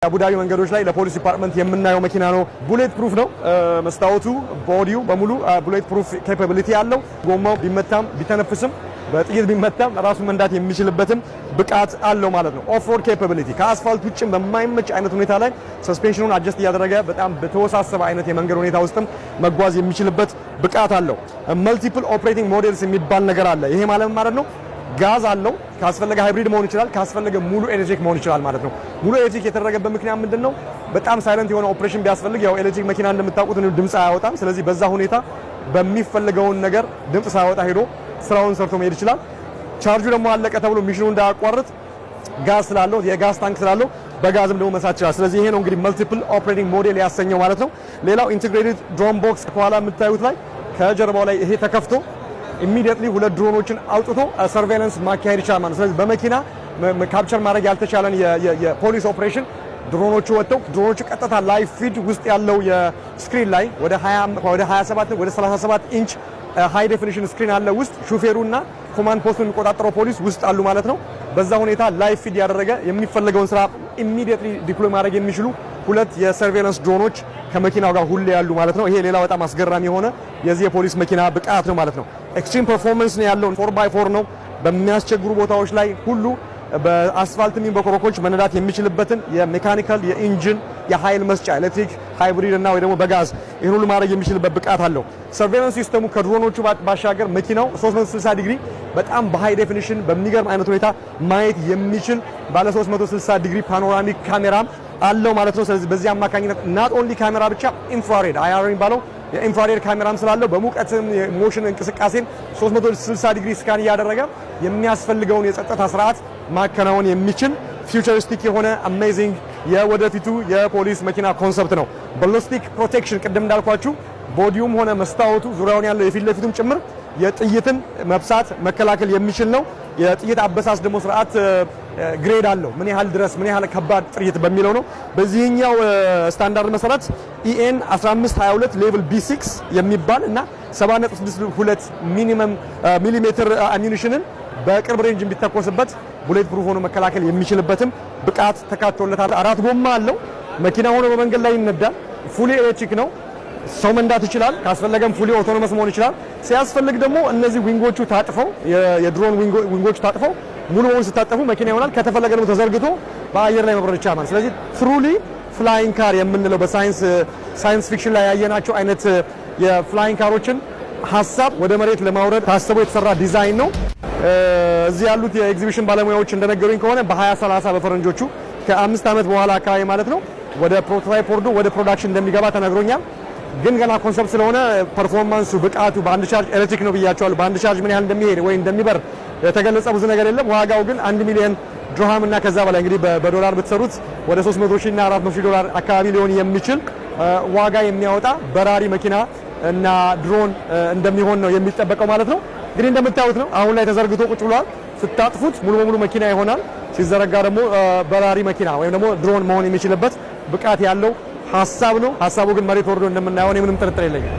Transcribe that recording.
አቡዳቢ መንገዶች ላይ ለፖሊስ ዲፓርትመንት የምናየው መኪና ነው። ቡሌት ፕሩፍ ነው። መስታወቱ ቦዲው በሙሉ ቡሌት ፕሩፍ ኬፓቢሊቲ ያለው ጎማው ቢመታም ቢተነፍስም በጥይት ቢመታም ራሱ መንዳት የሚችልበትም ብቃት አለው ማለት ነው። ኦፍሮድ ኬፓቢሊቲ ከአስፋልት ውጭም በማይመች አይነት ሁኔታ ላይ ሰስፔንሽኑን አጀስት እያደረገ በጣም በተወሳሰበ አይነት የመንገድ ሁኔታ ውስጥም መጓዝ የሚችልበት ብቃት አለው። መልቲፕል ኦፕሬቲንግ ሞዴልስ የሚባል ነገር አለ። ይሄ ማለት ነው ጋዝ አለው። ካስፈለገ ሃይብሪድ መሆን ይችላል፣ ካስፈለገ ሙሉ ኤሌክትሪክ መሆን ይችላል ማለት ነው። ሙሉ ኤሌክትሪክ የተደረገበት ምክንያት ምንድነው? በጣም ሳይለንት የሆነ ኦፕሬሽን ቢያስፈልግ ያው ኤሌክትሪክ መኪና እንደምታውቁት ድምጽ አያወጣም። ስለዚህ በዛ ሁኔታ በሚፈልገውን ነገር ድምጽ ሳያወጣ ሄዶ ስራውን ሰርቶ መሄድ ይችላል። ቻርጁ ደግሞ አለቀ ተብሎ ሚሽኑ እንዳያቋርጥ ጋዝ ስላለው የጋዝ ታንክ ስላለው በጋዝም ደግሞ መስራት ይችላል። ስለዚህ ይሄ ነው እንግዲህ መልቲፕል ኦፕሬቲንግ ሞዴል ያሰኘው ማለት ነው። ሌላው ኢንቲግሬትድ ድሮን ቦክስ ከኋላ የምታዩት ላይ ከጀርባው ላይ ይሄ ተከፍቶ ኢሚዲየትሊ ሁለት ድሮኖችን አውጥቶ ሰርቬይላንስ ማካሄድ ይችላል ማለት ነው። ስለዚህ በመኪና ካፕቸር ማድረግ ያልተቻለን የፖሊስ ኦፕሬሽን ድሮኖቹ ወጥተው ድሮኖቹ ቀጥታ ላይቭ ፊድ ውስጥ ያለው የስክሪን ላይ ወደ 27 ወደ 37 ኢንች ሃይ ዴፊኒሽን ስክሪን አለ ውስጥ ሹፌሩና ኮማንድ ፖስቱን የሚቆጣጠረው ፖሊስ ውስጥ አሉ ማለት ነው። በዛ ሁኔታ ላይቭ ፊድ ያደረገ የሚፈልገውን ስራ ኢሚዲየትሊ ዲፕሎይ ማድረግ የሚችሉ ሁለት የሰርቬይላንስ ድሮኖች ከመኪናው ጋር ሁሌ ያሉ ማለት ነው። ይሄ ሌላ በጣም አስገራሚ የሆነ የዚህ የፖሊስ መኪና ብቃት ነው ማለት ነው። ኤክስትሪም ፐርፎርማንስ ነው ያለው። 4x4 ነው። በሚያስቸግሩ ቦታዎች ላይ ሁሉ በአስፋልትም በኮረኮንች መነዳት የሚችልበትን የሜካኒካል የኢንጂን የኃይል መስጫ ኤሌክትሪክ ሃይብሪድ እና ወይ ደግሞ በጋዝ ይሄን ሁሉ ማድረግ የሚችልበት ብቃት አለው። ሰርቬይላንስ ሲስተሙ ከድሮኖቹ ባሻገር መኪናው 360 ዲግሪ በጣም በሃይ ዴፊኒሽን በሚገርም አይነት ሁኔታ ማየት የሚችል ባለ 360 ዲግሪ ፓኖራሚክ ካሜራም አለው ማለት ነው። ስለዚህ በዚህ አማካኝነት ናት ኦንሊ ካሜራ ብቻ ኢንፍራሬድ አይአር የሚባለው የኢንፍራሬድ ካሜራም ስላለው በሙቀትም የሞሽን እንቅስቃሴን 360 ዲግሪ ስካን እያደረገ የሚያስፈልገውን የጸጥታ ስርዓት ማከናወን የሚችል ፊውቸሪስቲክ የሆነ አሜዚንግ የወደፊቱ የፖሊስ መኪና ኮንሰፕት ነው። ባሊስቲክ ፕሮቴክሽን ቅድም እንዳልኳችሁ ቦዲውም ሆነ መስታወቱ ዙሪያውን ያለው የፊት ለፊቱም ጭምር የጥይትን መብሳት መከላከል የሚችል ነው። የጥይት አበሳስ ደግሞ ስርዓት ግሬድ አለው። ምን ያህል ድረስ ምን ያህል ከባድ ጥይት በሚለው ነው። በዚህኛው ስታንዳርድ መሰረት ኢኤን 1522 ሌቭል ቢ6 የሚባል እና 7.62 ሚኒመም ሚሊሜትር አሚኒሽንን በቅርብ ሬንጅ ቢተኮስበት ቡሌት ፕሩፍ ሆኖ መከላከል የሚችልበትም ብቃት ተካቶለታል። 4 ጎማ አለው። መኪና ሆኖ በመንገድ ላይ ይነዳል። ፉሊ ኤሌክትሪክ ነው። ሰው መንዳት ይችላል። ካስፈለገም ፉሊ ኦቶኖመስ መሆን ይችላል። ሲያስፈልግ ደግሞ እነዚህ ዊንጎቹ ታጥፈው የድሮን ዊንጎቹ ታጥፈው ሙሉ በሙሉ ሲታጠፉ መኪና ይሆናል። ከተፈለገ ደግሞ ተዘርግቶ በአየር ላይ መብረር ይቻላል። ስለዚህ ትሩሊ ፍላይንግ ካር የምንለው በሳይንስ ፊክሽን ላይ ያየናቸው አይነት የፍላይንግ ካሮችን ሐሳብ ወደ መሬት ለማውረድ ታስቦ የተሰራ ዲዛይን ነው። እዚህ ያሉት የኤግዚቢሽን ባለሙያዎች እንደነገሩኝ ከሆነ በ2030 በፈረንጆቹ ከ5 ዓመት በኋላ አካባቢ ማለት ነው ወደ ፕሮቶታይፕ ወርዶ ወደ ፕሮዳክሽን እንደሚገባ ተነግሮኛል። ግን ገና ኮንሰፕት ስለሆነ ፐርፎርማንሱ ብቃቱ በአንድ ቻርጅ ኤሌክትሪክ ነው ብያቸዋለሁ። በአንድ ቻርጅ ምን ያህል እንደሚሄድ ወይ እንደሚበር የተገለጸ ብዙ ነገር የለም። ዋጋው ግን 1 ሚሊዮን ድርሃም እና ከዛ በላይ እንግዲህ በዶላር ብትሰሩት ወደ 300,000 እና 400,000 ዶላር አካባቢ ሊሆን የሚችል ዋጋ የሚያወጣ በራሪ መኪና እና ድሮን እንደሚሆን ነው የሚጠበቀው ማለት ነው። እንግዲህ እንደምታዩት ነው አሁን ላይ ተዘርግቶ ቁጭ ብሏል። ስታጥፉት ሙሉ በሙሉ መኪና ይሆናል። ሲዘረጋ ደግሞ በራሪ መኪና ወይም ደግሞ ድሮን መሆን የሚችልበት ብቃት ያለው ሐሳብ ነው። ሐሳቡ ግን መሬት ወርዶ እንደምናየው ምንም ጥርጥር የለኝም።